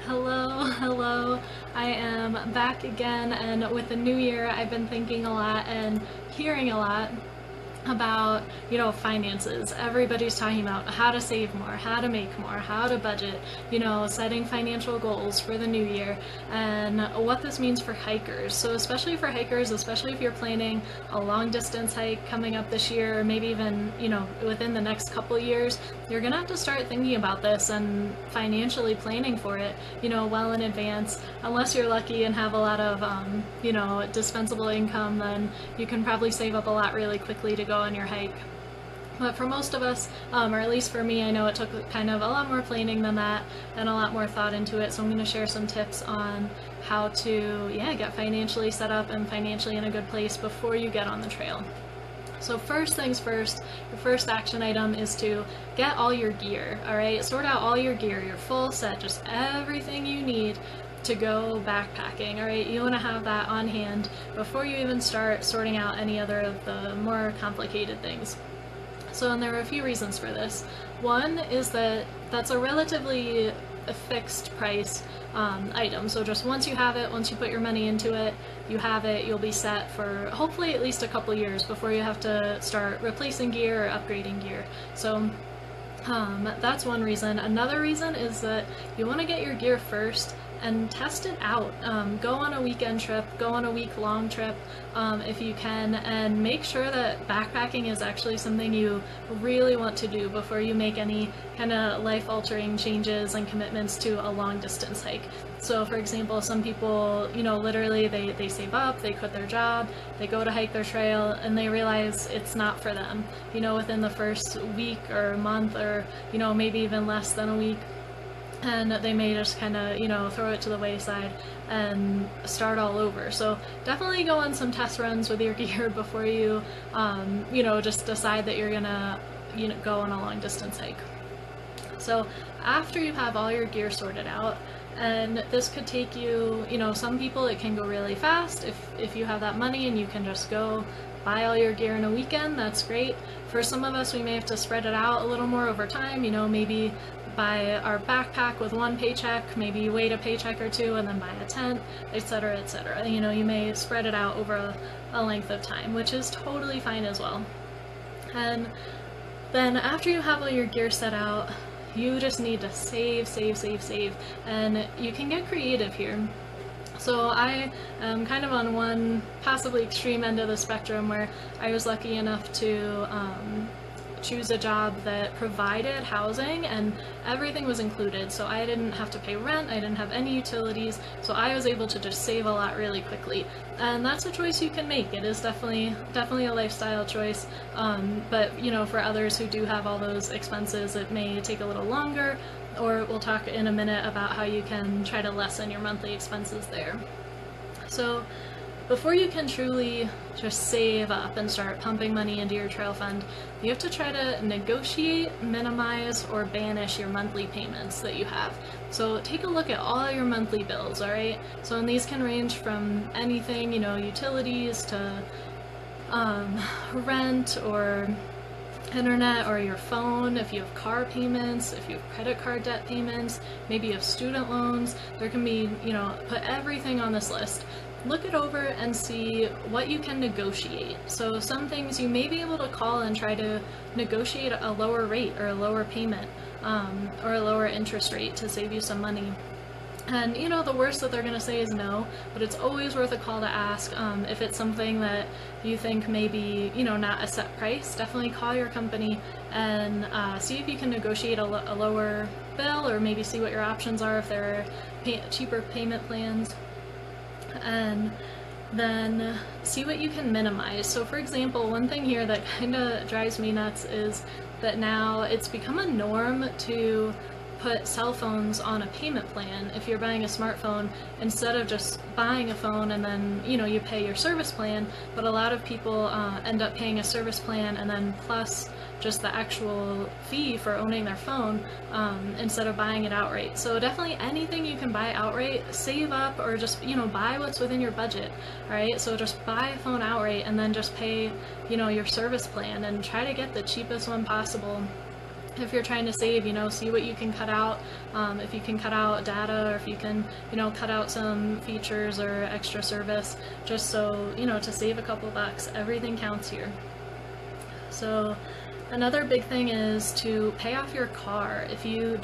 Hello. I am back again, and with the new year, I've been thinking a lot and hearing a lot about, finances. Everybody's talking about how to save more, how to make more, how to budget, setting financial goals for the new year, and what this means for hikers. So especially for hikers, especially if you're planning a long distance hike coming up this year, or maybe even, within the next couple years, you're gonna have to start thinking about this and financially planning for it, well in advance. Unless you're lucky and have a lot of, dispensable income, then you can probably save up a lot really quickly to go on your hike. But for most of us, or at least for me, I know it took kind of a lot more planning than that and a lot more thought into it. So I'm going to share some tips on how to, get financially set up and financially in a good place before you get on the trail. So first things first, your first action item is to get all your gear, all right? Sort out all your gear, your full set, just everything you need to go backpacking, all right? You want to have that on hand before you even start sorting out any other of the more complicated things. So, and there are a few reasons for this. One is that that's a relatively fixed price item. So just once you have it, once you put your money into it, you have it, you'll be set for hopefully at least a couple years before you have to start replacing gear or upgrading gear. So that's one reason. Another reason is that you want to get your gear first and test it out. Go on a weekend trip, go on a week-long trip if you can, and make sure that backpacking is actually something you really want to do before you make any kind of life-altering changes and commitments to a long-distance hike. So for example, some people, literally they save up, they quit their job, they go to hike their trail, and they realize it's not for them, within the first week or month, or, maybe even less than a week. And they may just kind of, throw it to the wayside and start all over. So definitely go on some test runs with your gear before you, just decide that you're gonna, go on a long distance hike. So after you have all your gear sorted out, and this could take you, some people it can go really fast if you have that money and you can just go buy all your gear in a weekend, that's great. For some of us, we may have to spread it out a little more over time, maybe buy our backpack with one paycheck, maybe wait a paycheck or two and then buy a tent, etc., etc. You may spread it out over a length of time, which is totally fine as well. And then after you have all your gear set out, you just need to save, and you can get creative here. So I am kind of on one possibly extreme end of the spectrum where I was lucky enough to choose a job that provided housing and everything was included. So I didn't have to pay rent, I didn't have any utilities, so I was able to just save a lot really quickly. And that's a choice you can make. It is definitely a lifestyle choice, but for others who do have all those expenses, it may take a little longer, or we'll talk in a minute about how you can try to lessen your monthly expenses there. So before you can truly just save up and start pumping money into your trail fund, you have to try to negotiate, minimize, or banish your monthly payments that you have. So take a look at all your monthly bills, alright? So and these can range from anything, utilities to rent or internet or your phone, if you have car payments, if you have credit card debt payments, maybe you have student loans. There can be, put everything on this list. Look it over and see what you can negotiate. So some things you may be able to call and try to negotiate a lower rate or a lower payment or a lower interest rate to save you some money. And the worst that they're going to say is no, but it's always worth a call to ask. If it's something that you think may be, not a set price, definitely call your company and see if you can negotiate a lower bill, or maybe see what your options are if there are cheaper payment plans. And then see what you can minimize. So for example, one thing here that kind of drives me nuts is that now it's become a norm to put cell phones on a payment plan. If you're buying a smartphone, instead of just buying a phone and then you pay your service plan, but a lot of people end up paying a service plan and then plus just the actual fee for owning their phone instead of buying it outright. So definitely anything you can buy outright, save up, or just buy what's within your budget. All right, so just buy a phone outright and then just pay your service plan and try to get the cheapest one possible. if you're trying to save, see what you can cut out. If you can cut out data, or if you can, cut out some features or extra service, just so, to save a couple bucks. Everything counts here. So another big thing is to pay off your car. If you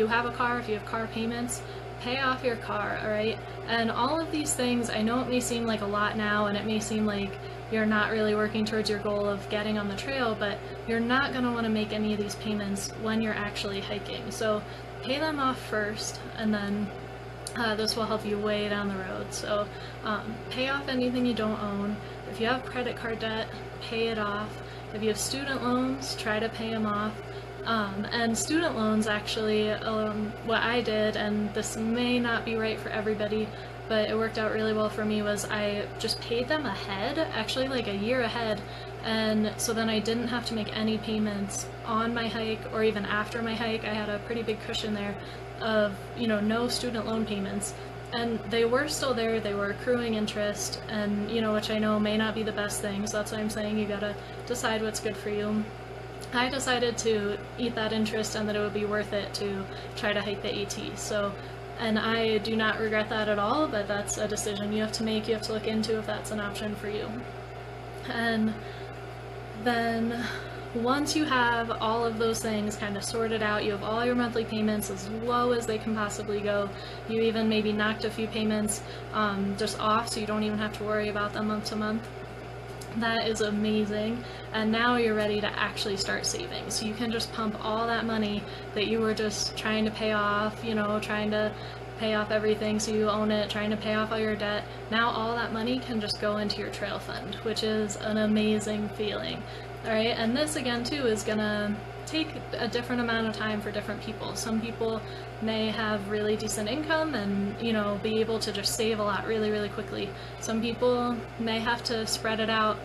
have a car, if you have car payments, pay off your car, all right? And all of these things, I know it may seem like a lot now, and it may seem like you're not really working towards your goal of getting on the trail, but you're not going to want to make any of these payments when you're actually hiking. So pay them off first, and then this will help you way down the road. So pay off anything you don't own. If you have credit card debt, pay it off. If you have student loans, try to pay them off. And student loans, actually, what I did, and this may not be right for everybody, but it worked out really well for me, was I just paid them ahead, actually like a year ahead, and so then I didn't have to make any payments on my hike or even after my hike. I had a pretty big cushion there of, no student loan payments. And they were still there, they were accruing interest, and, which I know may not be the best thing, so that's why I'm saying you gotta decide what's good for you. I decided to eat that interest and that it would be worth it to try to hike the AT. So, and I do not regret that at all, but that's a decision you have to make. You have to look into if that's an option for you. And then once you have all of those things kind of sorted out, you have all your monthly payments as low as they can possibly go. You even maybe knocked a few payments just off, so you don't even have to worry about them month to month. That is amazing, and now you're ready to actually start saving. So you can just pump all that money that you were just trying to pay off, trying to pay off everything so you own it, trying to pay off all your debt. Now all that money can just go into your trail fund, which is an amazing feeling. All right, and this again too is gonna take a different amount of time for different people. Some people may have really decent income and, be able to just save a lot really, really quickly. Some people may have to spread it out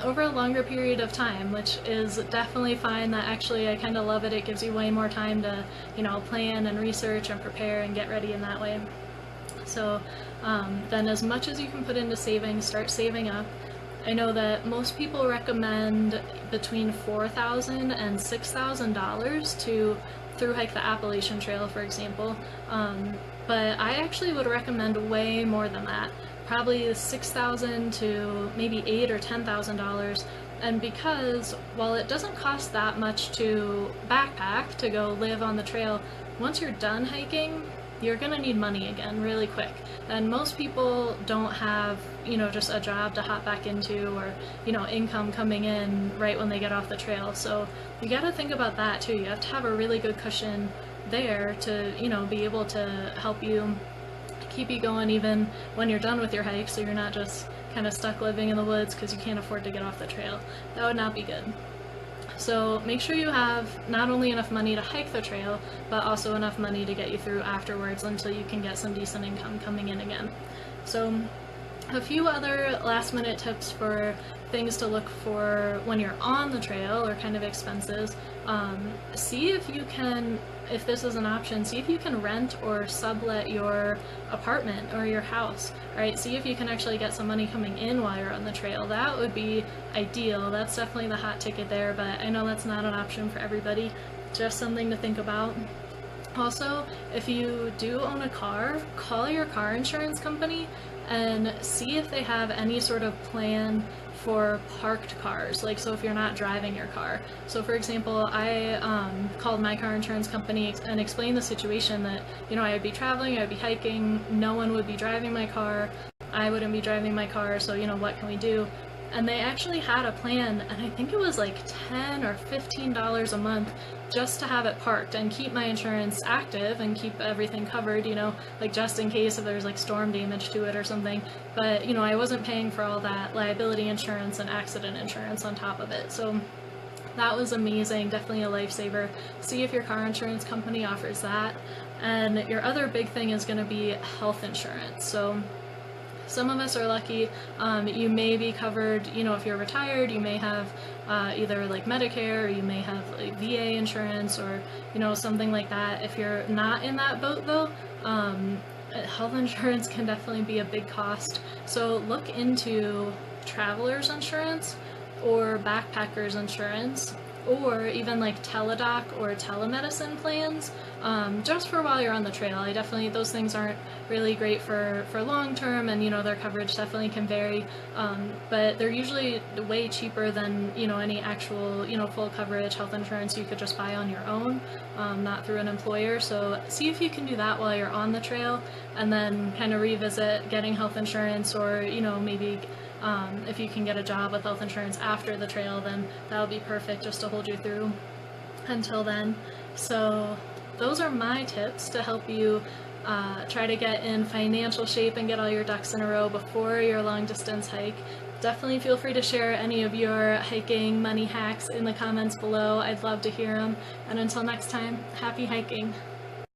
over a longer period of time, which is definitely fine. That actually, I kind of love it. It gives you way more time to, plan and research and prepare and get ready in that way. So then as much as you can put into saving, start saving up. I know that most people recommend between $4,000 and $6,000 to through hike the Appalachian Trail, for example, but I actually would recommend way more than that, probably $6,000 to maybe $8,000 or $10,000. And because while it doesn't cost that much to backpack to go live on the trail, once you're done hiking, you're gonna need money again really quick. And most people don't have, just a job to hop back into, or, income coming in right when they get off the trail. So you gotta think about that too. You have to have a really good cushion there to, be able to help you keep you going even when you're done with your hike, so you're not just kind of stuck living in the woods because you can't afford to get off the trail. That would not be good. So make sure you have not only enough money to hike the trail, but also enough money to get you through afterwards until you can get some decent income coming in again. So a few other last minute tips for things to look for when you're on the trail, or kind of expenses. See if you can, if this is an option, see if you can rent or sublet your apartment or your house, right? See if you can actually get some money coming in while you're on the trail. That would be ideal. That's definitely the hot ticket there, but I know that's not an option for everybody. Just something to think about. Also, if you do own a car, call your car insurance company and see if they have any sort of plan for parked cars, like, so if you're not driving your car. So for example, I called my car insurance company and explained the situation that, I would be traveling, I would be hiking, no one would be driving my car, I wouldn't be driving my car, so what can we do? And they actually had a plan, and I think it was like $10 or $15 a month just to have it parked and keep my insurance active and keep everything covered, like just in case if there's like storm damage to it or something. But, I wasn't paying for all that liability insurance and accident insurance on top of it. So that was amazing, definitely a lifesaver. See if your car insurance company offers that. And your other big thing is going to be health insurance. So some of us are lucky, you may be covered, if you're retired, you may have either like Medicare, or you may have like VA insurance, or, something like that. If you're not in that boat though, health insurance can definitely be a big cost. So look into traveler's insurance or backpacker's insurance. or even like teledoc or telemedicine plans, just for while you're on the trail. Those things aren't really great for long term, and their coverage definitely can vary, but they're usually way cheaper than any actual full coverage health insurance you could just buy on your own, not through an employer. So see if you can do that while you're on the trail, and then kind of revisit getting health insurance, or maybe if you can get a job with health insurance after the trail, then that'll be perfect just to hold you through until then. So those are my tips to help you try to get in financial shape and get all your ducks in a row before your long distance hike. Definitely feel free to share any of your hiking money hacks in the comments below. I'd love to hear them. And until next time, happy hiking.